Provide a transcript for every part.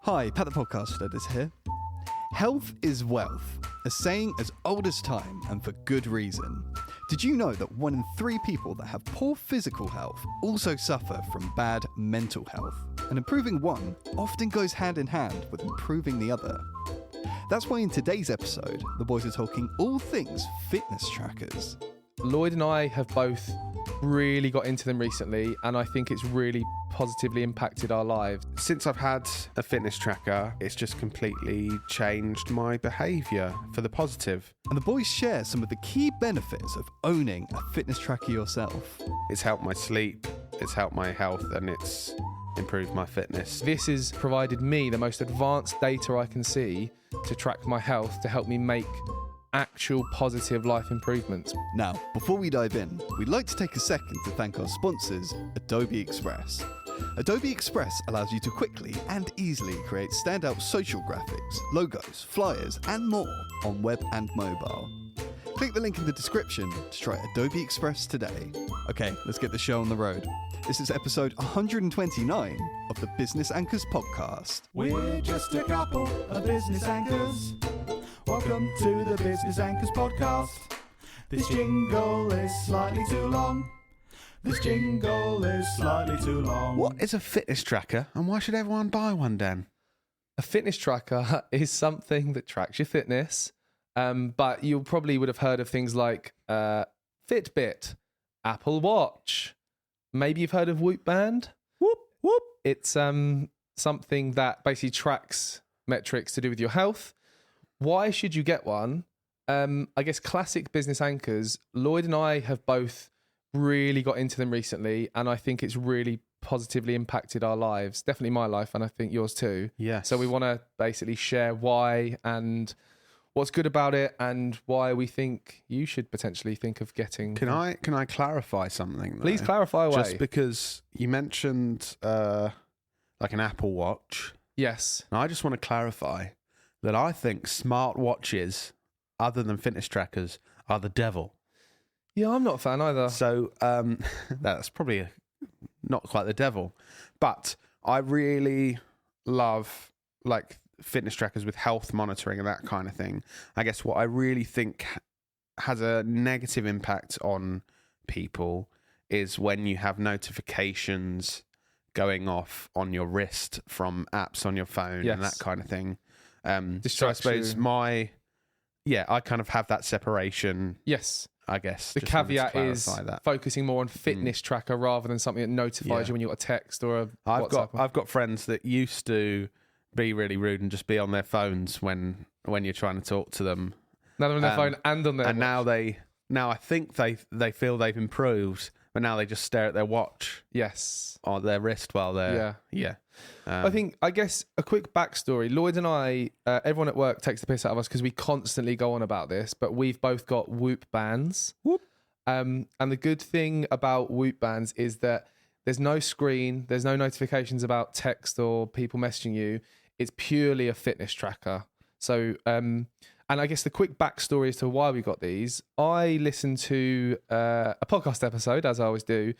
Hi, Pat the Podcast Editors here. Health is wealth, a saying as old as time and for good reason. Did you know that 1 in 3 people that have poor physical health also suffer from bad mental health? And improving one often goes hand in hand with improving the other. That's why in today's episode, the boys are talking all things fitness trackers. Lloyd and I have both really got into them recently, and I think it's really positively impacted our lives. Since I've had a fitness tracker, it's just completely changed my behaviour for the positive. And the boys share some of the key benefits of owning a fitness tracker yourself. It's helped my sleep, it's helped my health, and it's improved my fitness. This has provided me the most advanced data I can see to track my health, to help me make actual positive life improvements. Now, before we dive in, we'd like to take a second to thank our sponsors, Adobe Express. Adobe Express allows you to quickly and easily create standout social graphics, logos, flyers, and more on web and mobile. Click the link in the description to try Adobe Express today. Okay, let's get the show on the road. This is episode 129 of the Business Anchors podcast. We're just a couple of business anchors. Welcome to the Business Anchors podcast. This jingle is slightly too long. This jingle is slightly too long. What is a fitness tracker, and why should everyone buy one, Dan? A fitness tracker is something that tracks your fitness, but you probably would have heard of things like Fitbit, Apple Watch. Maybe you've heard of Whoop Band. Whoop, whoop. It's something that basically tracks metrics to do with your health. Why should you get one? I guess classic business anchors, Lloyd and I have both really got into them recently, and I think it's really positively impacted our lives. Definitely my life, and I think yours too. Yes. So we want to basically share why and what's good about it, and why we think you should potentially think of getting. Can I clarify something, though? Please clarify away. Just because you mentioned like an Apple Watch. Yes. And I just want to clarify that I think smart watches, other than fitness trackers, are the devil. Yeah, I'm not a fan either. So that's probably not quite the devil. But I really love like fitness trackers with health monitoring and that kind of thing. I guess what I really think has a negative impact on people is when you have notifications going off on your wrist from apps on your phone and that kind of thing. So I suppose I kind of have that separation. Yes. I guess. The caveat is focusing more on fitness tracker rather than something that notifies you when you got a text or a WhatsApp. I've got friends that used to be really rude and just be on their phones when you're trying to talk to them. Now they're on their phone and on their and watch. now I think they feel they've improved, but now they just stare at their watch. Yes. Or their wrist while they're I guess a quick backstory. Lloyd and I, everyone at work takes the piss out of us because we constantly go on about this, but we've both got Whoop bands. Whoop. And the good thing about Whoop bands is that there's no screen, there's no notifications about text or people messaging you. It's purely a fitness tracker. So, and I guess the quick backstory as to why we got these, I listened to a podcast episode, as I always do,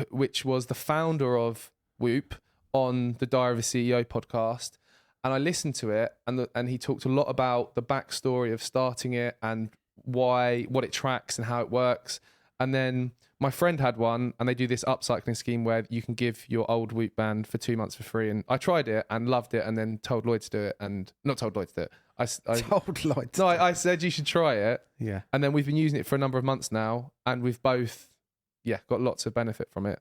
which was the founder of Whoop on the Diary of a CEO podcast, and I listened to it, and he talked a lot about the backstory of starting it and what it tracks and how it works. And then my friend had one, and they do this upcycling scheme where you can give your old Whoop band for 2 months for free. And I tried it and loved it, and then told Lloyd to do it, and not told Lloyd to do it. I told Lloyd. I said you should try it. Yeah. And then we've been using it for a number of months now, and we've both got lots of benefit from it.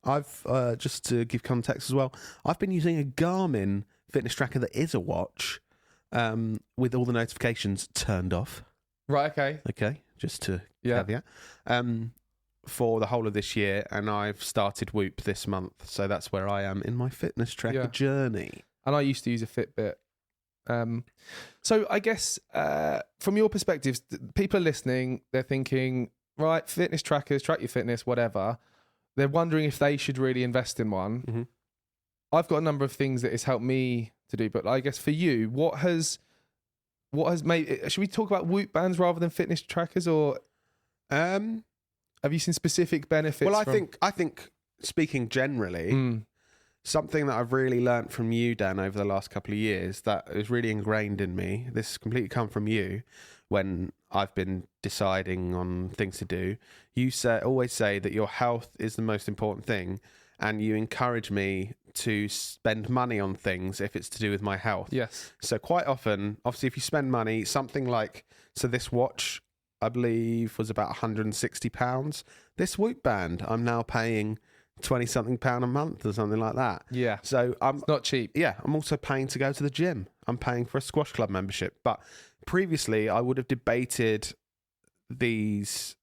I've just to give context as well, I've been using a Garmin fitness tracker that is a watch, with all the notifications turned off. Right. Okay. Just to caveat. For the whole of this year, and I've started Whoop this month, so that's where I am in my fitness tracker journey. And I used to use a Fitbit. So I guess from your perspective, people are listening, they're thinking, right, fitness trackers, track your fitness, whatever. They're wondering if they should really invest in one. Mm-hmm. I've got a number of things that it's helped me to do, but I guess for you, what has made? Should we talk about Whoop bands rather than fitness trackers, or have you seen specific benefits? Well, I think speaking generally, something that I've really learnt from you, Dan, over the last couple of years that is really ingrained in me. This has completely come from you when I've been deciding on things to do. You always say that your health is the most important thing, and you encourage me to spend money on things if it's to do with my health. Yes. So quite often, obviously, if you spend money, something like, so this watch, I believe, was about £160. This Whoop band, I'm now paying 20 something pound a month or something like that. Yeah. So It's not cheap. yeah, I'm also paying to go to the gym. I'm paying for a squash club membership. But previously, I would have debated these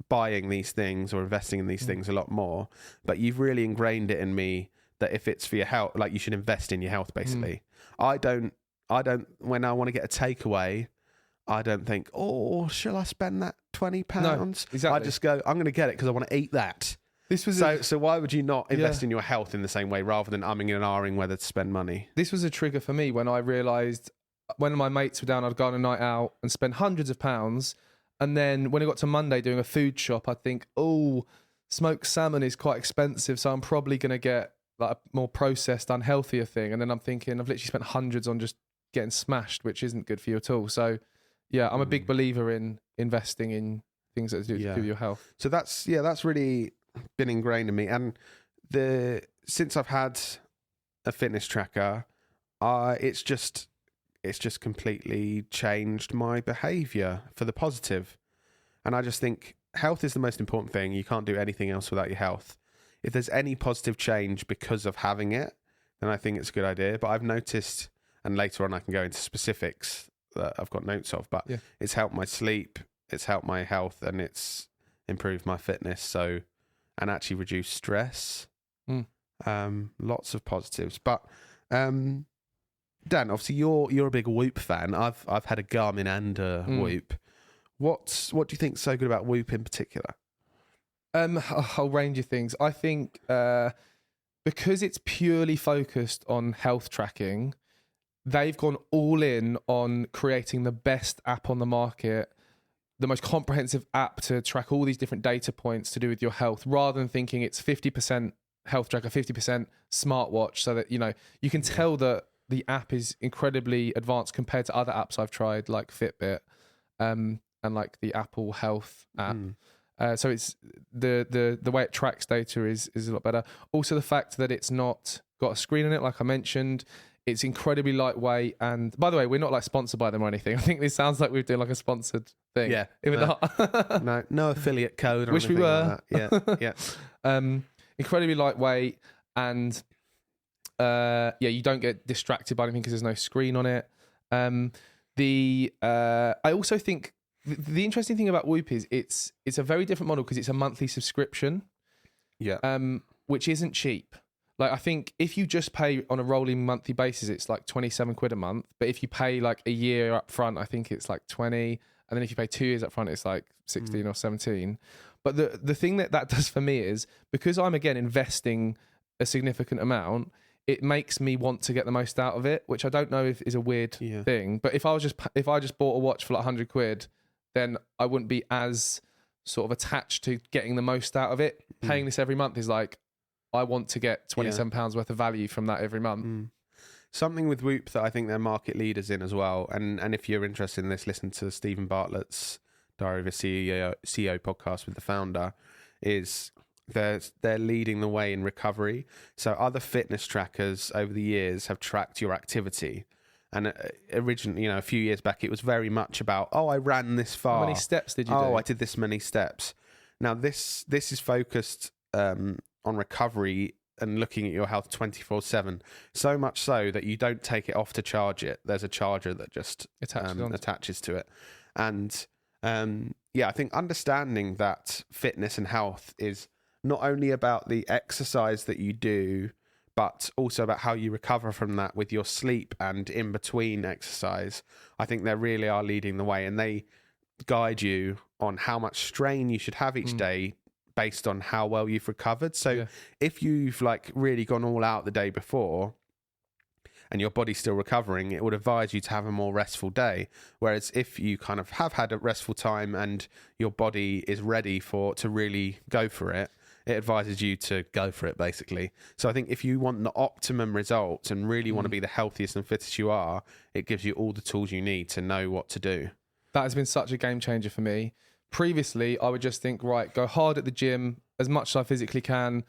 buying these things or investing in these things a lot more. But you've really ingrained it in me that if it's for your health, like you should invest in your health. Basically, I don't. When I want to get a takeaway, I don't think, oh, shall I spend that £20? No, exactly. I just go, I'm going to get it because I want to eat that. This was So why would you not invest in your health in the same way rather than umming and ahhing whether to spend money? This was a trigger for me when I realised when my mates were down, I'd go on a night out and spend hundreds of pounds. And then when it got to Monday doing a food shop, I'd think, oh, smoked salmon is quite expensive, so I'm probably going to get like a more processed, unhealthier thing. And then I'm thinking, I've literally spent hundreds on just getting smashed, which isn't good for you at all. So yeah, I'm a big believer in investing in things that do with your health. So that's really been ingrained in me. And since I've had a fitness tracker, it's just completely changed my behavior for the positive. And I just think health is the most important thing. You can't do anything else without your health. If there's any positive change because of having it, then I think it's a good idea. But I've noticed, and later on I can go into specifics that I've got notes of, but it's helped my sleep, it's helped my health, and it's improved my fitness. And actually reduce stress. Lots of positives. But Dan, obviously you're a big Whoop fan. I've had a Garmin and a Whoop. What do you think's so good about Whoop in particular? A whole range of things. I think because it's purely focused on health tracking, they've gone all in on creating the best app on the market, the most comprehensive app to track all these different data points to do with your health, rather than thinking it's 50% health tracker, 50% smartwatch, so that, you can tell that the app is incredibly advanced compared to other apps I've tried, like Fitbit, and like the Apple Health app. So it's the way it tracks data is a lot better. Also, the fact that it's not got a screen on it, like I mentioned, it's incredibly lightweight. And by the way, we're not like sponsored by them or anything. I think this sounds like we're doing like a sponsored thing. Yeah, if we're not. no affiliate code. Or Wish we were. Like that. Yeah. Incredibly lightweight, and you don't get distracted by anything because there's no screen on it. I also think the interesting thing about Whoop is it's a very different model because it's a monthly subscription. Yeah. Which isn't cheap. Like, I think if you just pay on a rolling monthly basis, it's like 27 quid a month. But if you pay like a year up front, I think it's like 20. And then if you pay 2 years up front, it's like 16 or 17. But the thing that does for me is, because I'm, again, investing a significant amount, it makes me want to get the most out of it, which I don't know if is a weird thing. But if I just bought a watch for like 100 quid, then I wouldn't be as sort of attached to getting the most out of it. Paying this every month is like, I want to get £27 worth of value from that every month. Something with Whoop that I think they're market leaders in as well. And if you're interested in this, listen to Stephen Bartlett's Diary of a CEO podcast with the founder, is they're leading the way in recovery. So other fitness trackers over the years have tracked your activity. And originally, a few years back, it was very much about, I ran this far. How many steps did you do? I did this many steps. Now, this is focused on recovery and looking at your health 24/7, so much so that you don't take it off to charge it. There's a charger that just attaches to it. And I think understanding that fitness and health is not only about the exercise that you do, but also about how you recover from that with your sleep and in between exercise. I think they really are leading the way, and they guide you on how much strain you should have each day based on how well you've recovered. So if you've like really gone all out the day before and your body's still recovering, it would advise you to have a more restful day. Whereas if you kind of have had a restful time and your body is ready to really go for it, it advises you to go for it, basically. So I think if you want the optimum results and really want to be the healthiest and fittest you are, it gives you all the tools you need to know what to do. That has been such a game changer for me. Previously, I would just think, right, go hard at the gym as much as I physically can.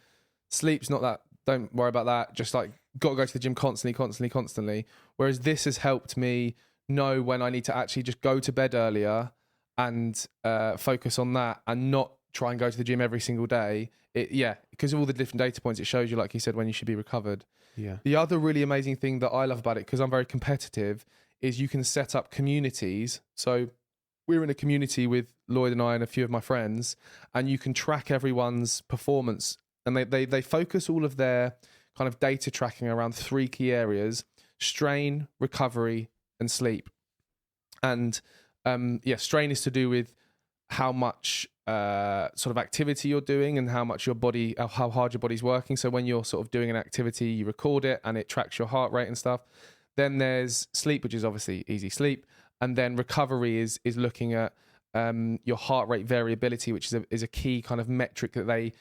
Sleep's not that, don't worry about that. Just like, got to go to the gym constantly. Whereas this has helped me know when I need to actually just go to bed earlier and focus on that and not try and go to the gym every single day. Because of all the different data points, it shows you, like you said, when you should be recovered. Yeah. The other really amazing thing that I love about it, because I'm very competitive, is you can set up communities. So we're in a community with Lloyd and I and a few of my friends, and you can track everyone's performance. And they focus all of their kind of data tracking around 3 key areas: strain, recovery, and sleep. And strain is to do with how much sort of activity you're doing and how hard your body's working. So when you're sort of doing an activity, you record it and it tracks your heart rate and stuff. Then there's sleep, which is obviously easy sleep. And then recovery is looking at your heart rate variability, which is a key kind of metric that they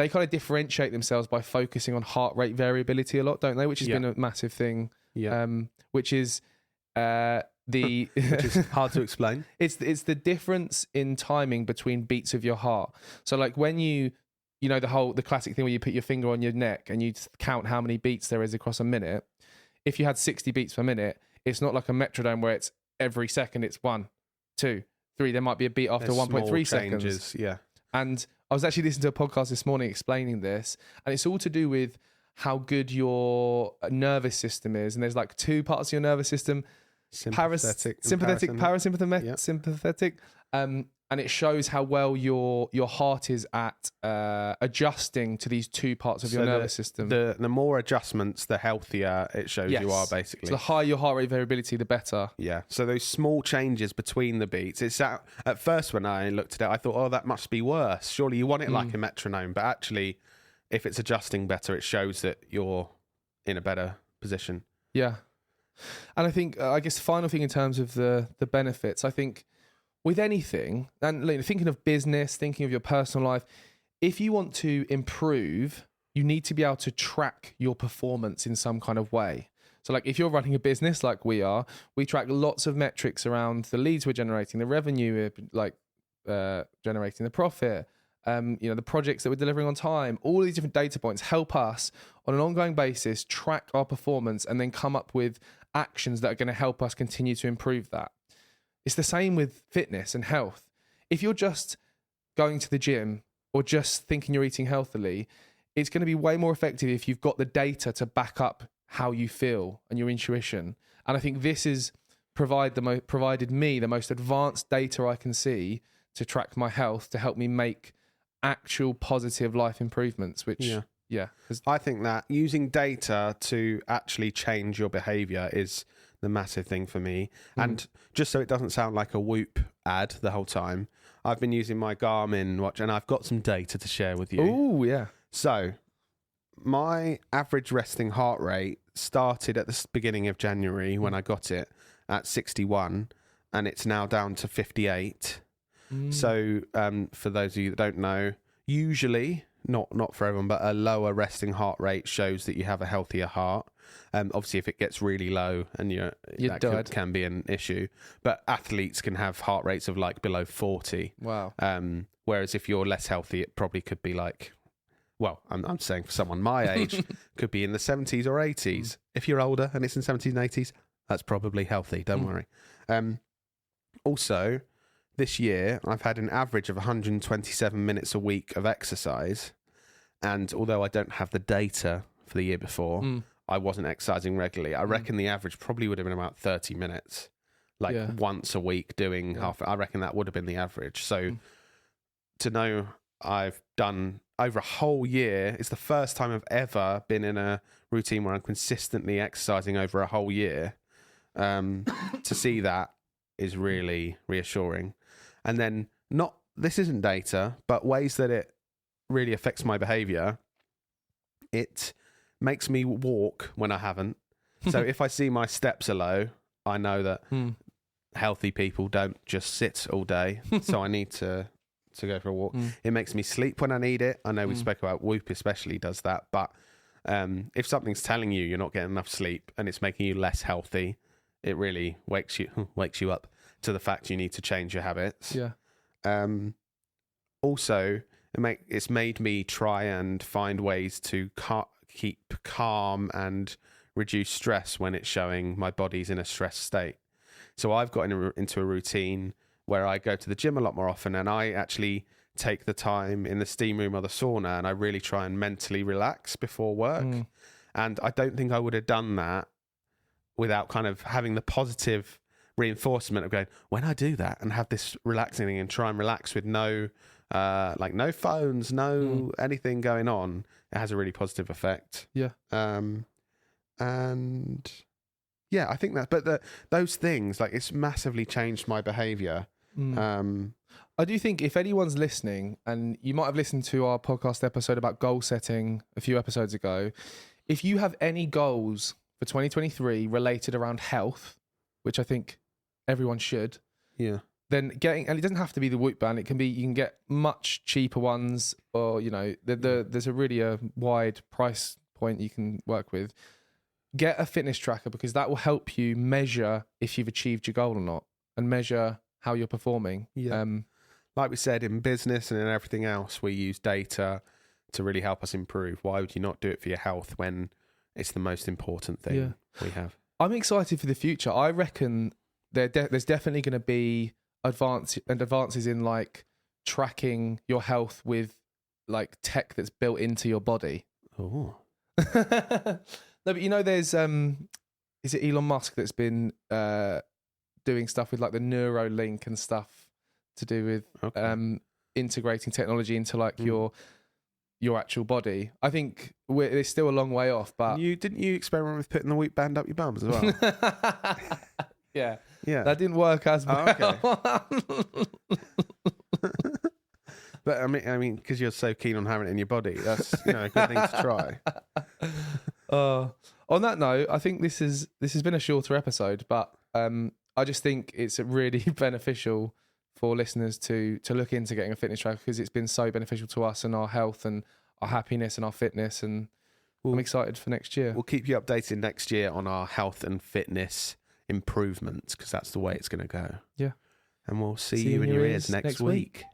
kind of differentiate themselves by focusing on heart rate variability a lot, don't they? Which has been a massive thing. Yeah. Which is which is hard to explain. It's the difference in timing between beats of your heart. So like when you know the classic thing where you put your finger on your neck and you count how many beats there is across a minute. If you had 60 beats per minute, it's not like a metronome where it's every second it's 1, 2, 3. There might be a beat after 1.3 seconds. Yeah. And I was actually listening to a podcast this morning explaining this, and it's all to do with how good your nervous system is. And there's like 2 parts of your nervous system: sympathetic, Yep. sympathetic. And it shows how well your heart is at adjusting to these 2 parts of your nervous system. The more adjustments, the healthier it shows you are, basically. So the higher your heart rate variability, the better. Yeah. So those small changes between the beats. At first when I looked at it, I thought, oh, that must be worse. Surely you want it like a metronome. But actually, if it's adjusting better, it shows that you're in a better position. Yeah. And I think, I guess the final thing in terms of the benefits, I think with anything, and thinking of business, thinking of your personal life, if you want to improve, you need to be able to track your performance in some kind of way. So like if you're running a business like we are, we track lots of metrics around the leads we're generating, the revenue, generating the profit, the projects that we're delivering on time. All these different data points help us on an ongoing basis track our performance and then come up with actions that are going to help us continue to improve that. It's the same with fitness and health. If you're just going to the gym or just thinking you're eating healthily, it's going to be way more effective if you've got the data to back up how you feel and your intuition. And I think this is provided me the most advanced data I can see to track my health, to help me make actual positive life improvements, which I think that using data to actually change your behavior is the massive thing for me. And just so it doesn't sound like a Whoop ad the whole time, I've been using my Garmin watch and I've got some data to share with you. Oh, yeah. So my average resting heart rate started at the beginning of January when I got it at 61, and it's now down to 58. So for those of you that don't know, usually, not for everyone, but a lower resting heart rate shows that you have a healthier heart. Obviously, if it gets really low, and that can be an issue. But athletes can have heart rates of like below 40. Wow. Whereas if you're less healthy, it probably could be like, well, I'm saying for someone my age, could be in the 70s or 80s. If you're older and it's in 70s and 80s, that's probably healthy. Don't worry. Also, this year, I've had an average of 127 minutes a week of exercise. And although I don't have the data for the year before, I wasn't exercising regularly. I reckon the average probably would have been about 30 minutes, once a week doing half. I reckon that would have been the average. So to know I've done over a whole year, it's the first time I've ever been in a routine where I'm consistently exercising over a whole year. To see that is really reassuring. And then this isn't data, but ways that it really affects my behavior. It makes me walk when I haven't. So if I see my steps are low, I know that healthy people don't just sit all day. So I need to to go for a walk. It makes me sleep when I need it. I know we spoke about Whoop especially does that, but if something's telling you you're not getting enough sleep and it's making you less healthy, it really wakes you up to the fact you need to change your habits. Yeah. Also, it's made me try and find ways to keep calm and reduce stress when it's showing my body's in a stress state. So I've got into a routine where I go to the gym a lot more often, and I actually take the time in the steam room or the sauna, and I really try and mentally relax before work. And I don't think I would have done that without kind of having the positive reinforcement of going, when I do that and have this relaxing thing and try and relax with no phones, anything going on, it has a really positive effect. Yeah. And yeah, I think that, but those things, like, it's massively changed my behavior. I do think if anyone's listening, and you might have listened to our podcast episode about goal setting a few episodes ago, if you have any goals for 2023 related around health, which I think everyone should, then and it doesn't have to be the Whoop band. It can be, you can get much cheaper ones, or, you know, there's a really wide price point you can work with. Get a fitness tracker, because that will help you measure if you've achieved your goal or not, and measure how you're performing. Like we said, in business and in everything else, we use data to really help us improve. Why would you not do it for your health when it's the most important thing we have? I'm excited for the future. I reckon there's definitely going to be advances in, like, tracking your health with, like, tech that's built into your body. Oh. No, but you know, there's is it Elon Musk that's been doing stuff with, like, the Neuralink and stuff to do with integrating technology into, like, your actual body. I think it's still a long way off, but Didn't you experiment with putting the Whoop band up your bums as well? yeah, Yeah. that didn't work as well. Okay. But I mean, because you're so keen on having it in your body, that's, a good thing to try. On that note, I think this has been a shorter episode, but I just think it's really beneficial for listeners to look into getting a fitness tracker, because it's been so beneficial to us and our health and our happiness and our fitness, and I'm excited for next year. We'll keep you updated next year on our health and fitness improvements, because that's the way it's going to go. Yeah. And we'll see you in your ears next week.